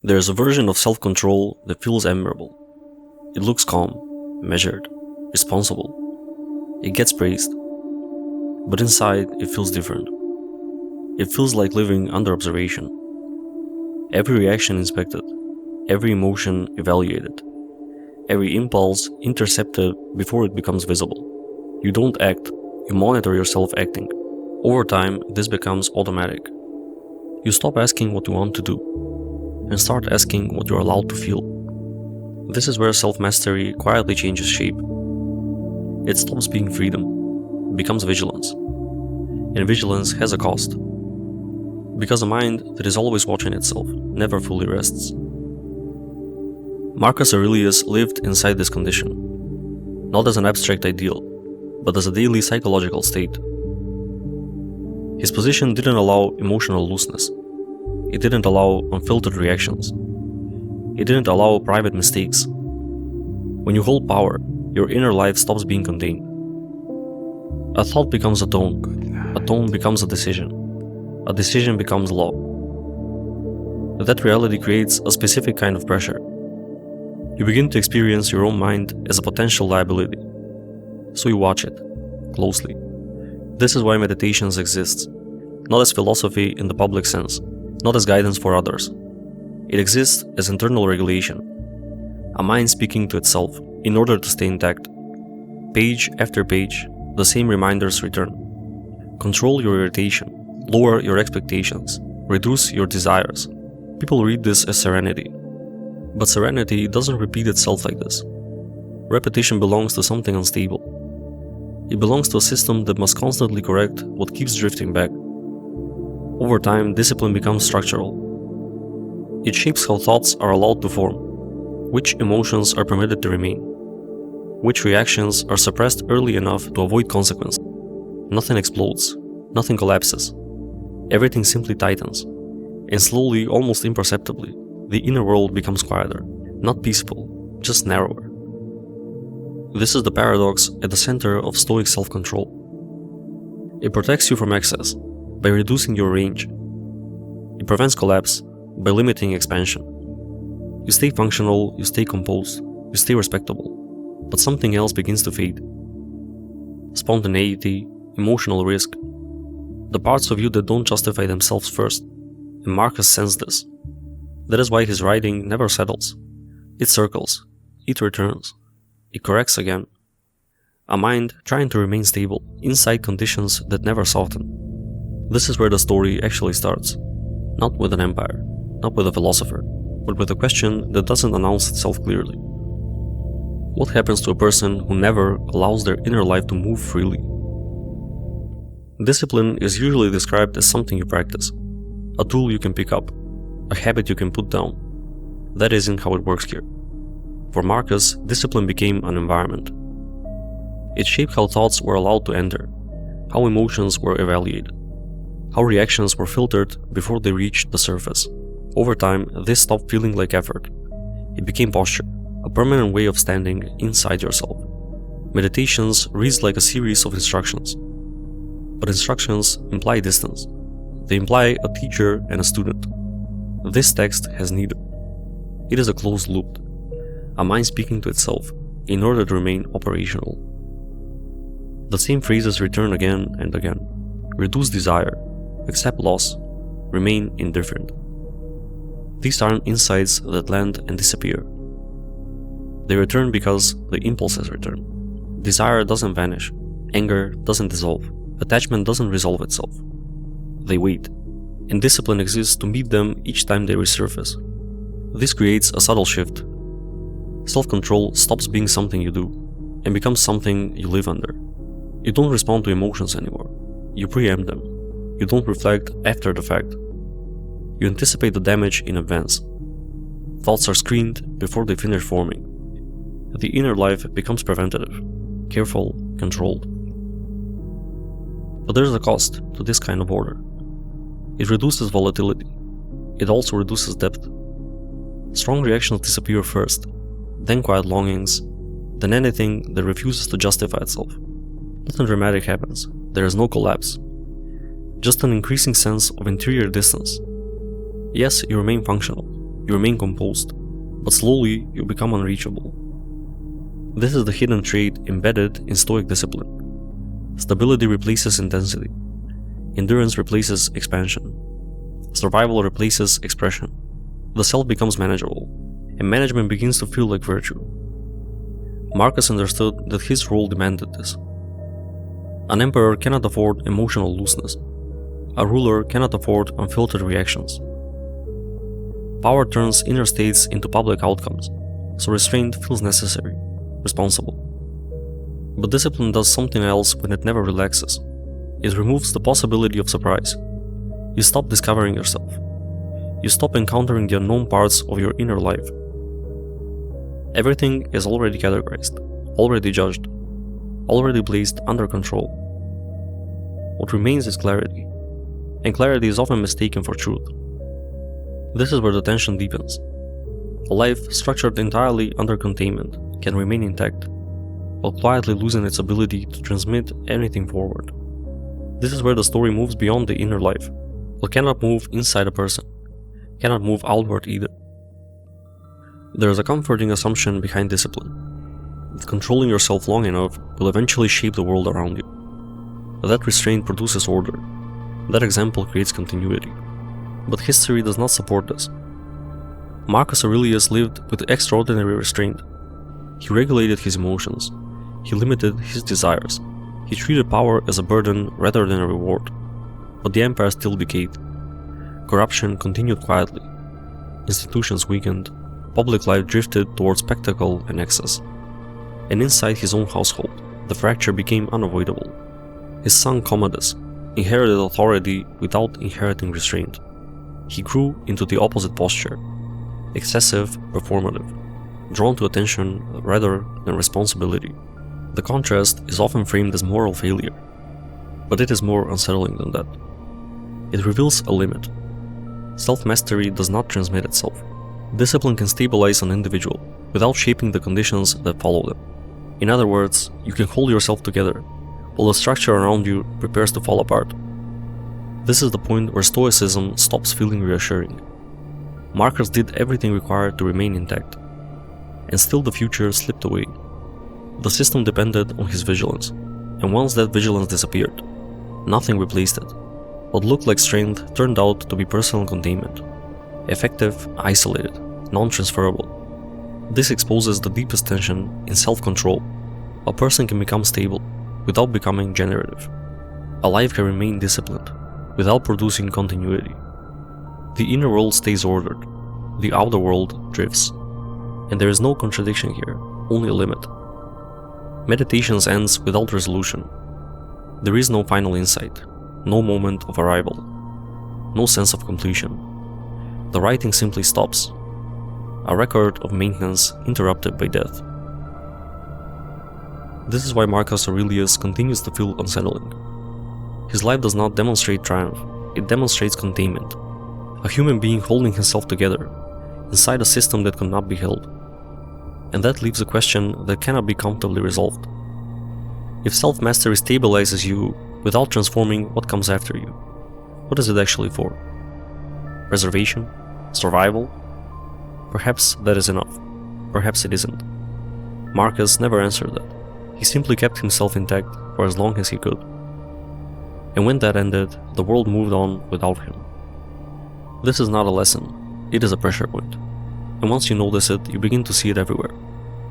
There's a version of self-control that feels admirable. It looks calm, measured, responsible. It gets praised. But inside, it feels different. It feels like living under observation. Every reaction inspected, every emotion evaluated, every impulse intercepted before it becomes visible. You don't act, you monitor yourself acting. Over time, this becomes automatic. You stop asking what you want to do, and start asking what you're allowed to feel. This is where self-mastery quietly changes shape. It stops being freedom, becomes vigilance. And vigilance has a cost. Because a mind that is always watching itself never fully rests. Marcus Aurelius lived inside this condition, not as an abstract ideal, but as a daily psychological state. His position didn't allow emotional looseness. It didn't allow unfiltered reactions. It didn't allow private mistakes. When you hold power, your inner life stops being contained. A thought becomes a tone becomes a decision becomes law. That reality creates a specific kind of pressure. You begin to experience your own mind as a potential liability, so you watch it closely. This is why meditations exist, not as philosophy in the public sense, not as guidance for others. It exists as internal regulation, a mind speaking to itself in order to stay intact. Page after page, the same reminders return. Control your irritation, lower your expectations, reduce your desires. People read this as serenity. But serenity doesn't repeat itself like this. Repetition belongs to something unstable. It belongs to a system that must constantly correct what keeps drifting back. Over time, discipline becomes structural. It shapes how thoughts are allowed to form, which emotions are permitted to remain, which reactions are suppressed early enough to avoid consequence. Nothing explodes, nothing collapses. Everything simply tightens, and slowly, almost imperceptibly, the inner world becomes quieter, not peaceful, just narrower. This is the paradox at the center of Stoic self-control. It protects you from excess by reducing your range. It prevents collapse by limiting expansion. You stay functional, you stay composed, you stay respectable, but something else begins to fade. Spontaneity, emotional risk, the parts of you that don't justify themselves first, and Marcus sensed this. That is why his writing never settles. It circles, it returns, it corrects again. A mind trying to remain stable inside conditions that never soften. This is where the story actually starts. Not with an empire, not with a philosopher, but with a question that doesn't announce itself clearly. What happens to a person who never allows their inner life to move freely? Discipline is usually described as something you practice, a tool you can pick up, a habit you can put down. That isn't how it works here. For Marcus, discipline became an environment. It shaped how thoughts were allowed to enter, how emotions were evaluated, how reactions were filtered before they reached the surface. Over time, this stopped feeling like effort. It became posture, a permanent way of standing inside yourself. Meditations reads like a series of instructions. But instructions imply distance. They imply a teacher and a student. This text has neither. It is a closed loop, a mind speaking to itself in order to remain operational. The same phrases return again and again. Reduce desire, accept loss, remain indifferent. These aren't insights that land and disappear. They return because the impulses return. Desire doesn't vanish, anger doesn't dissolve, attachment doesn't resolve itself. They wait, and discipline exists to meet them each time they resurface. This creates a subtle shift. Self-control stops being something you do, and becomes something you live under. You don't respond to emotions anymore. You preempt them. You don't reflect after the fact. You anticipate the damage in advance. Thoughts are screened before they finish forming. The inner life becomes preventative, careful, controlled. But there's a cost to this kind of order. It reduces volatility. It also reduces depth. Strong reactions disappear first, then quiet longings, then anything that refuses to justify itself. Nothing dramatic happens. There is no collapse. Just an increasing sense of interior distance. Yes, you remain functional, you remain composed, but slowly you become unreachable. This is the hidden trait embedded in Stoic discipline. Stability replaces intensity. Endurance replaces expansion. Survival replaces expression. The self becomes manageable, and management begins to feel like virtue. Marcus understood that his role demanded this. An emperor cannot afford emotional looseness. A ruler cannot afford unfiltered reactions. Power turns inner states into public outcomes, so restraint feels necessary, responsible. But discipline does something else when it never relaxes. It removes the possibility of surprise. You stop discovering yourself. You stop encountering the unknown parts of your inner life. Everything is already categorized, already judged, already placed under control. What remains is clarity, and clarity is often mistaken for truth. This is where the tension deepens. A life structured entirely under containment can remain intact, while quietly losing its ability to transmit anything forward. This is where the story moves beyond the inner life, but cannot move inside a person, cannot move outward either. There is a comforting assumption behind discipline, that controlling yourself long enough will eventually shape the world around you. That restraint produces order. That example creates continuity. But history does not support this. Marcus Aurelius lived with extraordinary restraint. He regulated his emotions. He limited his desires. He treated power as a burden rather than a reward. But the empire still decayed. Corruption continued quietly. Institutions weakened. Public life drifted towards spectacle and excess. And inside his own household, the fracture became unavoidable. His son Commodus inherited authority without inheriting restraint. He grew into the opposite posture, excessive, performative, drawn to attention rather than responsibility. The contrast is often framed as moral failure, but it is more unsettling than that. It reveals a limit. Self-mastery does not transmit itself. Discipline can stabilize an individual without shaping the conditions that follow them. In other words, you can hold yourself together, while the structure around you prepares to fall apart. This is the point where Stoicism stops feeling reassuring. Marcus did everything required to remain intact, and still the future slipped away. The system depended on his vigilance, and once that vigilance disappeared, nothing replaced it. What looked like strength turned out to be personal containment. Effective, isolated, non-transferable. This exposes the deepest tension in self-control. A person can become stable without becoming generative. A life can remain disciplined without producing continuity. The inner world stays ordered, the outer world drifts. And there is no contradiction here, only a limit. Meditations ends without resolution. There is no final insight, no moment of arrival, no sense of completion. The writing simply stops, a record of maintenance interrupted by death. This is why Marcus Aurelius continues to feel unsettling. His life does not demonstrate triumph, it demonstrates containment. A human being holding himself together, inside a system that cannot be held. And that leaves a question that cannot be comfortably resolved. If self-mastery stabilizes you without transforming what comes after you, what is it actually for? Preservation? Survival? Perhaps that is enough. Perhaps it isn't. Marcus never answered that. He simply kept himself intact for as long as he could. And when that ended, the world moved on without him. This is not a lesson, it is a pressure point. And once you notice it, you begin to see it everywhere.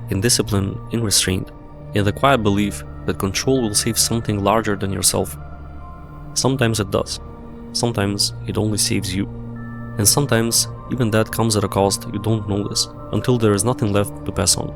In discipline, in restraint, in the quiet belief that control will save something larger than yourself. Sometimes it does. Sometimes it only saves you. And sometimes even that comes at a cost you don't notice until there is nothing left to pass on.